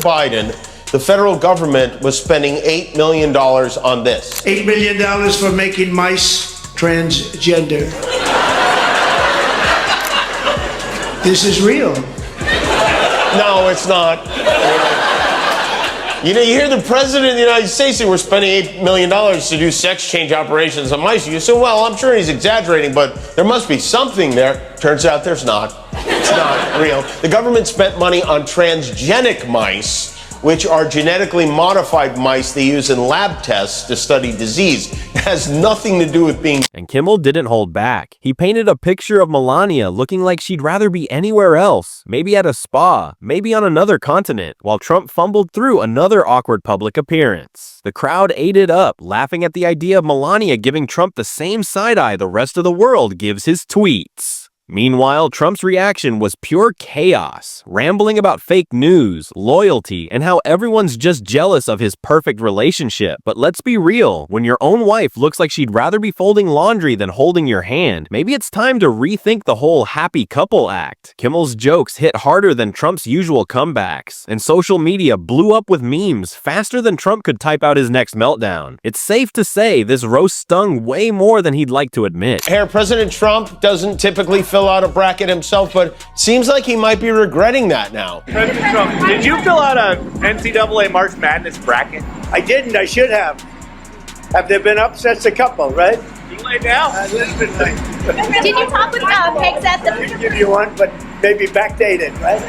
Biden, the federal government was spending $8 million on this. $8 million for making mice transgender. This is real. No, it's not. You know, you hear the president of the United States say we're spending $8 million to do sex change operations on mice. You say, well, I'm sure he's exaggerating, but there must be something there. Turns out there's not. It's not real. The government spent money on transgenic mice, which are genetically modified mice they use in lab tests to study disease. It has nothing to do with being... And Kimmel didn't hold back. He painted a picture of Melania looking like she'd rather be anywhere else, maybe at a spa, maybe on another continent, while Trump fumbled through another awkward public appearance. The crowd ate it up, laughing at the idea of Melania giving Trump the same side-eye the rest of the world gives his tweets. Meanwhile, Trump's reaction was pure chaos, rambling about fake news, loyalty, and how everyone's just jealous of his perfect relationship. But let's be real, when your own wife looks like she'd rather be folding laundry than holding your hand, maybe it's time to rethink the whole happy couple act. Kimmel's jokes hit harder than Trump's usual comebacks, and social media blew up with memes faster than Trump could type out his next meltdown. It's safe to say this roast stung way more than he'd like to admit. Here, President Trump doesn't typically fill out a bracket himself, but seems like he might be regretting that now. President Trump, did you fill out a NCAA March Madness bracket? I didn't. I should have. Have there been upsets? A couple, right? You laid down. Did you talk with Pegs at the... I can give you one, but maybe backdated, right?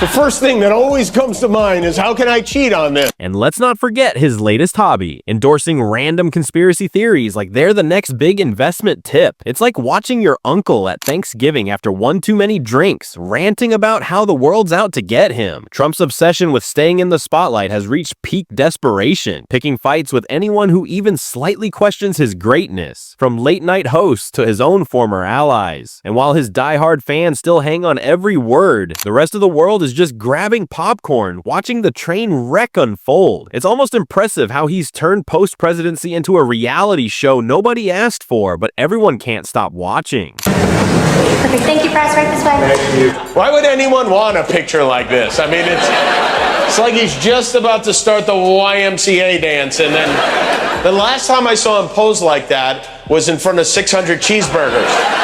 The first thing that always comes to mind is, how can I cheat on this? And let's not forget his latest hobby, endorsing random conspiracy theories like they're the next big investment tip. It's like watching your uncle at Thanksgiving after one too many drinks, ranting about how the world's out to get him. Trump's obsession with staying in the spotlight has reached peak desperation, picking fights with anyone who even slightly questions his greatness, from late-night hosts to his own former allies. And while his diehard fans still hang on every word, the rest of the world is just grabbing popcorn, watching the train wreck unfold. It's almost impressive how he's turned post-presidency into a reality show nobody asked for, but everyone can't stop watching. Perfect. Thank you, press. Right this way. Thank you. Why would anyone want a picture like this? I mean, it's like he's just about to start the YMCA dance, and then the last time I saw him pose like that was in front of 600 cheeseburgers.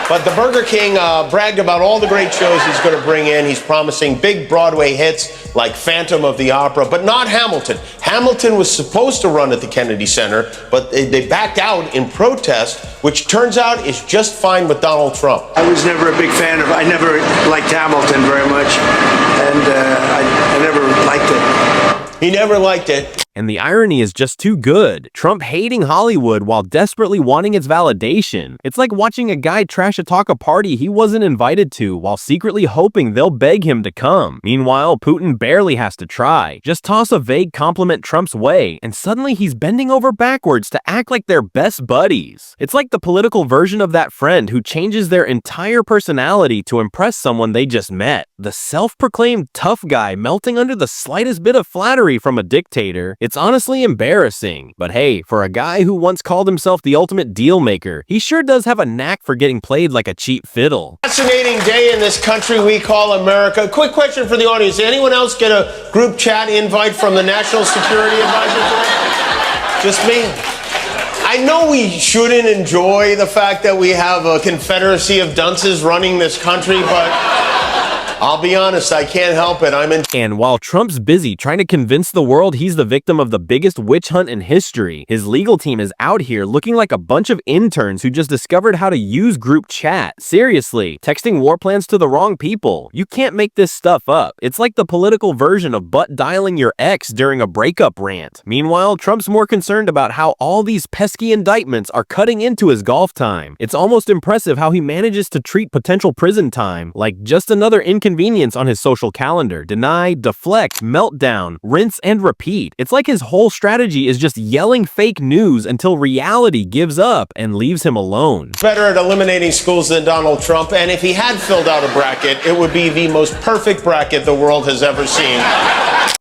But the Burger King bragged about all the great shows he's going to bring in. He's promising big Broadway hits like Phantom of the Opera, but not Hamilton. Hamilton was supposed to run at the Kennedy Center, but they backed out in protest, which turns out is just fine with Donald Trump. I was never a big fan of, I never liked Hamilton very much, and I never liked it. He never liked it. And the irony is just too good. Trump hating Hollywood while desperately wanting its validation. It's like watching a guy trash talk a party he wasn't invited to while secretly hoping they'll beg him to come. Meanwhile, Putin barely has to try. Just toss a vague compliment Trump's way, and suddenly he's bending over backwards to act like they're best buddies. It's like the political version of that friend who changes their entire personality to impress someone they just met. The self-proclaimed tough guy melting under the slightest bit of flattery from a dictator. It's honestly embarrassing, but hey, for a guy who once called himself the ultimate deal maker, he sure does have a knack for getting played like a cheap fiddle. Fascinating day in this country we call America. Quick question for the audience. Did anyone else get a group chat invite from the National Security Advisor today? Just me? I know we shouldn't enjoy the fact that we have a confederacy of dunces running this country, but I'll be honest, I can't help it. And while Trump's busy trying to convince the world he's the victim of the biggest witch hunt in history, his legal team is out here looking like a bunch of interns who just discovered how to use group chat. Seriously, texting war plans to the wrong people. You can't make this stuff up. It's like the political version of butt dialing your ex during a breakup rant. Meanwhile, Trump's more concerned about how all these pesky indictments are cutting into his golf time. It's almost impressive how he manages to treat potential prison time like just another inconvenience on his social calendar. Deny, deflect, meltdown, rinse, and repeat. It's like his whole strategy is just yelling fake news until reality gives up and leaves him alone. Better at eliminating schools than Donald Trump, and if he had filled out a bracket, it would be the most perfect bracket the world has ever seen.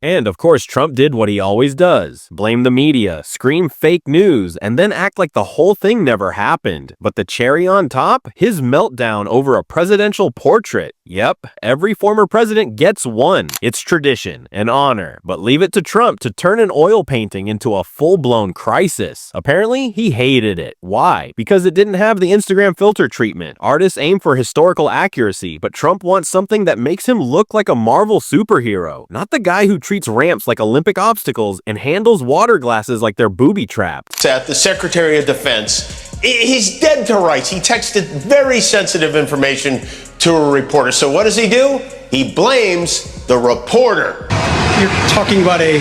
And of course, Trump did what he always does. Blame the media, scream fake news, and then act like the whole thing never happened. But the cherry on top? His meltdown over a presidential portrait. Yep, every former president gets one. It's tradition, an honor. But leave it to Trump to turn an oil painting into a full-blown crisis. Apparently, he hated it. Why? Because it didn't have the Instagram filter treatment. Artists aim for historical accuracy, but Trump wants something that makes him look like a Marvel superhero, not the guy who treats ramps like Olympic obstacles and handles water glasses like they're booby trapped. Seth, the Secretary of Defense, he's dead to rights. He texted very sensitive information to a reporter. So what does he do? He blames the reporter. You're talking about a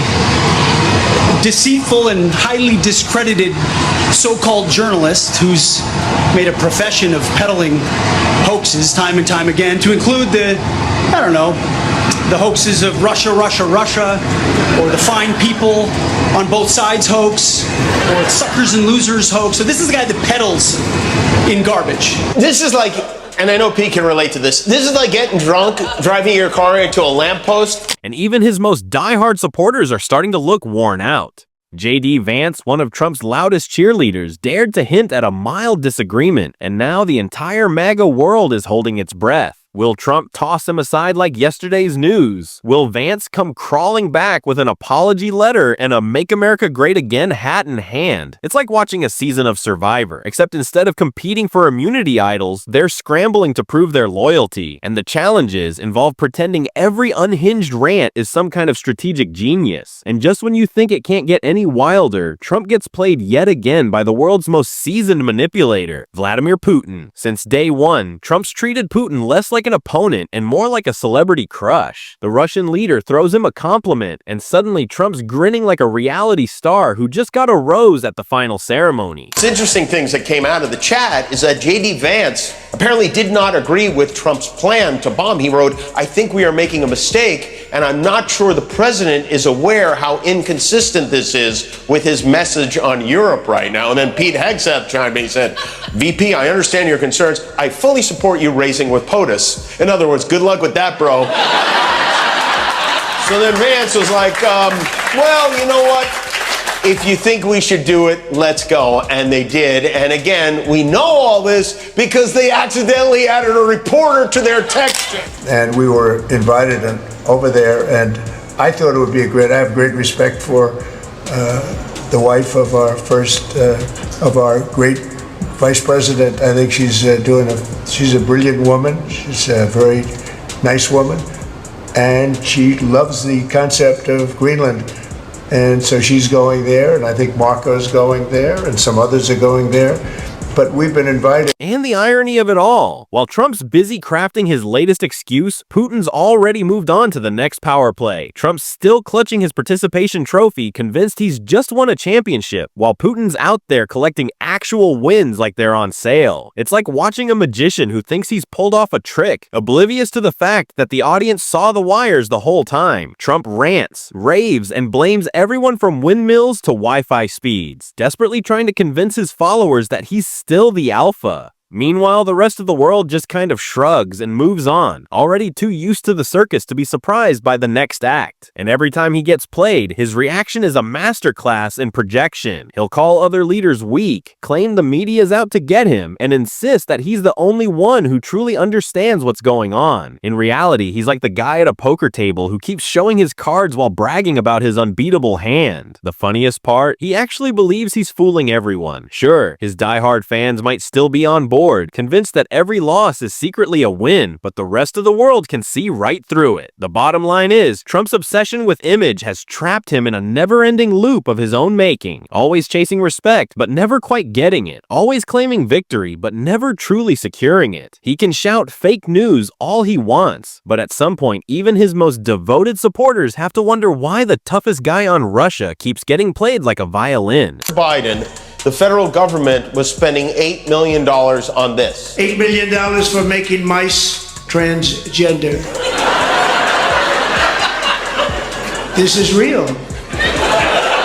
deceitful and highly discredited so-called journalist who's made a profession of peddling hoaxes time and time again, to include the hoaxes of Russia, Russia, Russia, or the fine people on both sides hoax, or suckers and losers hoax. So this is the guy that peddles in garbage. This is like, and I know Pete can relate to this, this is like getting drunk, driving your car into a lamppost. And even his most diehard supporters are starting to look worn out. J.D. Vance, one of Trump's loudest cheerleaders, dared to hint at a mild disagreement, and now the entire MAGA world is holding its breath. Will Trump toss him aside like yesterday's news? Will Vance come crawling back with an apology letter and a Make America Great Again hat in hand? It's like watching a season of Survivor, except instead of competing for immunity idols, they're scrambling to prove their loyalty. And the challenges involve pretending every unhinged rant is some kind of strategic genius. And just when you think it can't get any wilder, Trump gets played yet again by the world's most seasoned manipulator, Vladimir Putin. Since day one, Trump's treated Putin less like an opponent and more like a celebrity crush. The Russian leader throws him a compliment, and suddenly Trump's grinning like a reality star who just got a rose at the final ceremony. It's interesting things that came out of the chat is that J.D. Vance apparently did not agree with Trump's plan to bomb. He wrote, "I think we are making a mistake, and I'm not sure the president is aware how inconsistent this is with his message on Europe right now." And then Pete Hegseth chimed in. He said, "VP, I understand your concerns. I fully support you raising with POTUS." In other words, good luck with that, bro. So then Vance was like, well, you know what? If you think we should do it, let's go. And they did. And again, we know all this because they accidentally added a reporter to their text. And we were invited over there, and I thought it would be I have great respect for the wife of our great Vice President. I think she's she's a brilliant woman. She's a very nice woman, and she loves the concept of Greenland. And so she's going there, and I think Marco's going there, and some others are going there. But we've been invited. And the irony of it all, while Trump's busy crafting his latest excuse, Putin's already moved on to the next power play. Trump's still clutching his participation trophy, convinced he's just won a championship, while Putin's out there collecting actual wins like they're on sale. It's like watching a magician who thinks he's pulled off a trick, oblivious to the fact that the audience saw the wires the whole time. Trump rants, raves, and blames everyone from windmills to Wi-Fi speeds, desperately trying to convince his followers that he's still the alpha. Meanwhile, the rest of the world just kind of shrugs and moves on, already too used to the circus to be surprised by the next act. And every time he gets played, his reaction is a masterclass in projection. He'll call other leaders weak, claim the media's out to get him, and insist that he's the only one who truly understands what's going on. In reality, he's like the guy at a poker table who keeps showing his cards while bragging about his unbeatable hand. The funniest part, he actually believes he's fooling everyone. Sure, his diehard fans might still be on board, convinced that every loss is secretly a win, but the rest of the world can see right through it. The bottom line is, Trump's obsession with image has trapped him in a never-ending loop of his own making, always chasing respect, but never quite getting it, always claiming victory, but never truly securing it. He can shout fake news all he wants, but at some point, even his most devoted supporters have to wonder why the toughest guy on Russia keeps getting played like a violin. Biden, the federal government was spending $8 million on this. $8 million for making mice transgender. This is real.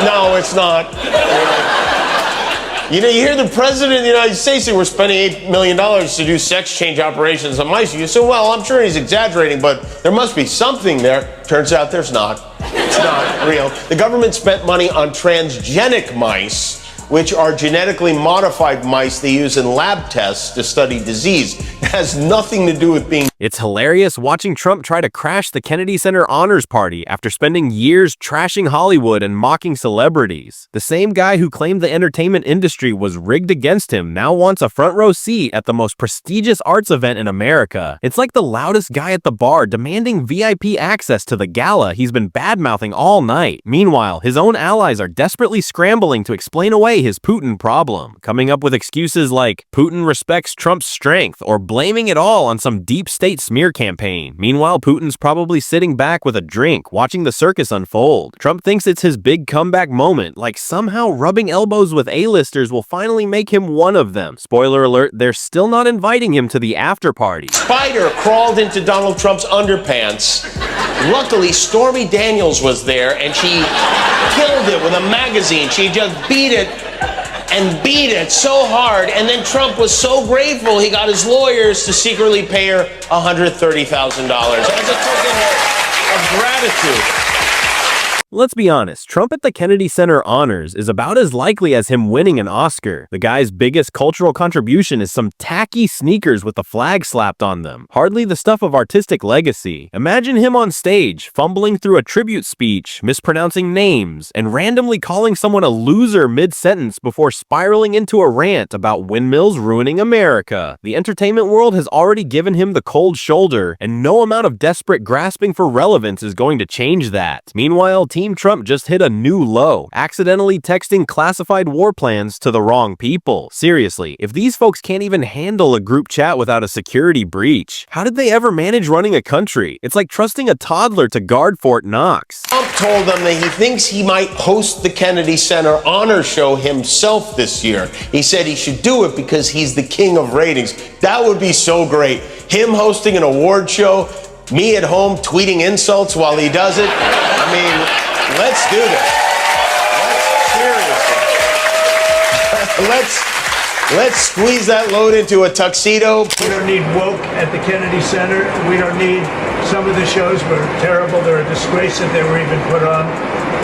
No, it's not. You know, you hear the president of the United States say we're spending $8 million to do sex change operations on mice. You say, well, I'm sure he's exaggerating, but there must be something there. Turns out there's not. It's not real. The government spent money on transgenic mice, which are genetically modified mice they use in lab tests to study disease. It has nothing to do with being... It's hilarious watching Trump try to crash the Kennedy Center Honors Party after spending years trashing Hollywood and mocking celebrities. The same guy who claimed the entertainment industry was rigged against him now wants a front row seat at the most prestigious arts event in America. It's like the loudest guy at the bar demanding VIP access to the gala he's been bad-mouthing all night. Meanwhile, his own allies are desperately scrambling to explain away his Putin problem, coming up with excuses like Putin respects Trump's strength or blaming it all on some deep state smear campaign. Meanwhile, Putin's probably sitting back with a drink, watching the circus unfold. Trump thinks it's his big comeback moment, like somehow rubbing elbows with A-listers will finally make him one of them. Spoiler alert, they're still not inviting him to the after party. Spider crawled into Donald Trump's underpants. Luckily, Stormy Daniels was there, and she killed it with a magazine. She just beat it so hard, and then Trump was so grateful he got his lawyers to secretly pay her $130,000 as a token of gratitude. Let's be honest, Trump at the Kennedy Center Honors is about as likely as him winning an Oscar. The guy's biggest cultural contribution is some tacky sneakers with the flag slapped on them. Hardly the stuff of artistic legacy. Imagine him on stage, fumbling through a tribute speech, mispronouncing names, and randomly calling someone a loser mid-sentence before spiraling into a rant about windmills ruining America. The entertainment world has already given him the cold shoulder, and no amount of desperate grasping for relevance is going to change that. Meanwhile, Team Trump just hit a new low, accidentally texting classified war plans to the wrong people. Seriously, if these folks can't even handle a group chat without a security breach, how did they ever manage running a country? It's like trusting a toddler to guard Fort Knox. Trump told them that he thinks he might host the Kennedy Center Honor Show himself this year. He said he should do it because he's the king of ratings. That would be so great. Him hosting an award show, me at home tweeting insults while he does it. I mean, let's do this. Let's squeeze that load into a tuxedo. We don't need woke at the Kennedy Center. We don't need, some of the shows were terrible. They're a disgrace that they were even put on.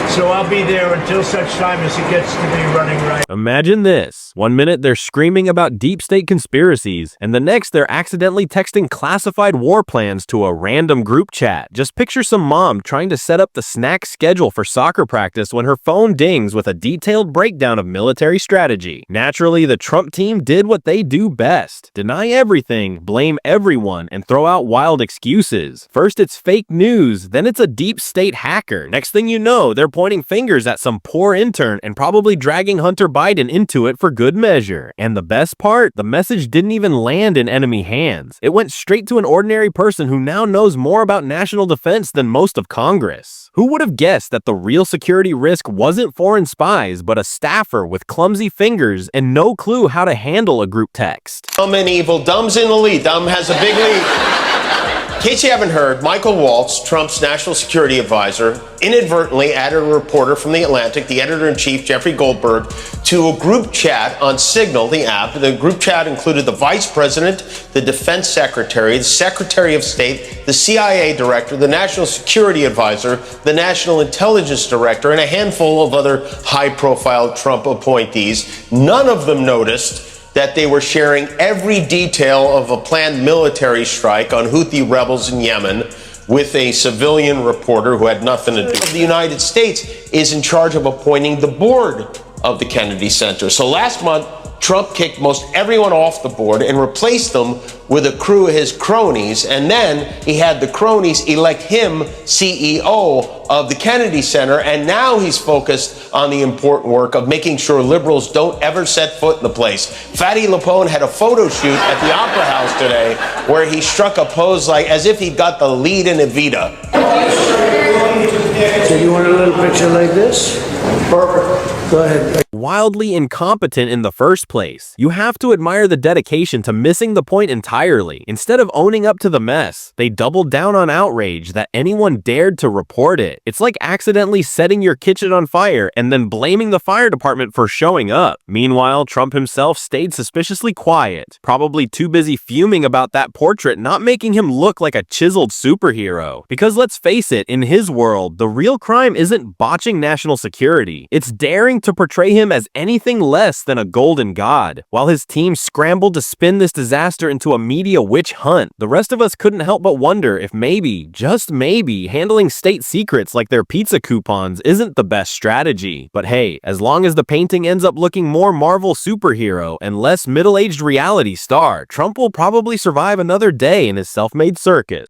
So I'll be there until such time as it gets to be running right. Imagine this. One minute they're screaming about deep state conspiracies, and the next they're accidentally texting classified war plans to a random group chat. Just picture some mom trying to set up the snack schedule for soccer practice when her phone dings with a detailed breakdown of military strategy. Naturally, the Trump team did what they do best. Deny everything, blame everyone, and throw out wild excuses. First it's fake news, then it's a deep state hacker. Next thing you know, they're pointing fingers at some poor intern and probably dragging Hunter Biden into it for good measure. And the best part, the message didn't even land in enemy hands. It went straight to an ordinary person who now knows more about national defense than most of Congress. Who would have guessed that the real security risk wasn't foreign spies, but a staffer with clumsy fingers and no clue how to handle a group text? Dumb and evil. Dumb's in the lead. Dumb has a big lead. In case you haven't heard, Michael Waltz, Trump's national security advisor, inadvertently added a reporter from The Atlantic, the editor-in-chief, Jeffrey Goldberg, to a group chat on Signal, the app. The group chat included the vice president, the defense secretary, the secretary of state, the CIA director, the national security advisor, the national intelligence director, and a handful of other high-profile Trump appointees. None of them noticed that they were sharing every detail of a planned military strike on Houthi rebels in Yemen with a civilian reporter who had nothing to do. The United States is in charge of appointing the board of the Kennedy Center. So last month, Trump kicked most everyone off the board and replaced them with a crew of his cronies. And then he had the cronies elect him CEO of the Kennedy Center. And now he's focused on the important work of making sure liberals don't ever set foot in the place. Fatty Lapone had a photo shoot at the Opera House today where he struck a pose like as if he got the lead in Evita. So you want a little picture like this? Perfect. Go ahead. Wildly incompetent in the first place. You have to admire the dedication to missing the point entirely. Instead of owning up to the mess, they doubled down on outrage that anyone dared to report it. It's like accidentally setting your kitchen on fire and then blaming the fire department for showing up. Meanwhile, Trump himself stayed suspiciously quiet, probably too busy fuming about that portrait not making him look like a chiseled superhero. Because let's face it, in his world, the real crime isn't botching national security. It's daring to portray him as anything less than a golden god. While his team scrambled to spin this disaster into a media witch hunt, the rest of us couldn't help but wonder if maybe, just maybe, handling state secrets like their pizza coupons isn't the best strategy. But hey, as long as the painting ends up looking more Marvel superhero and less middle-aged reality star, Trump will probably survive another day in his self-made circuit.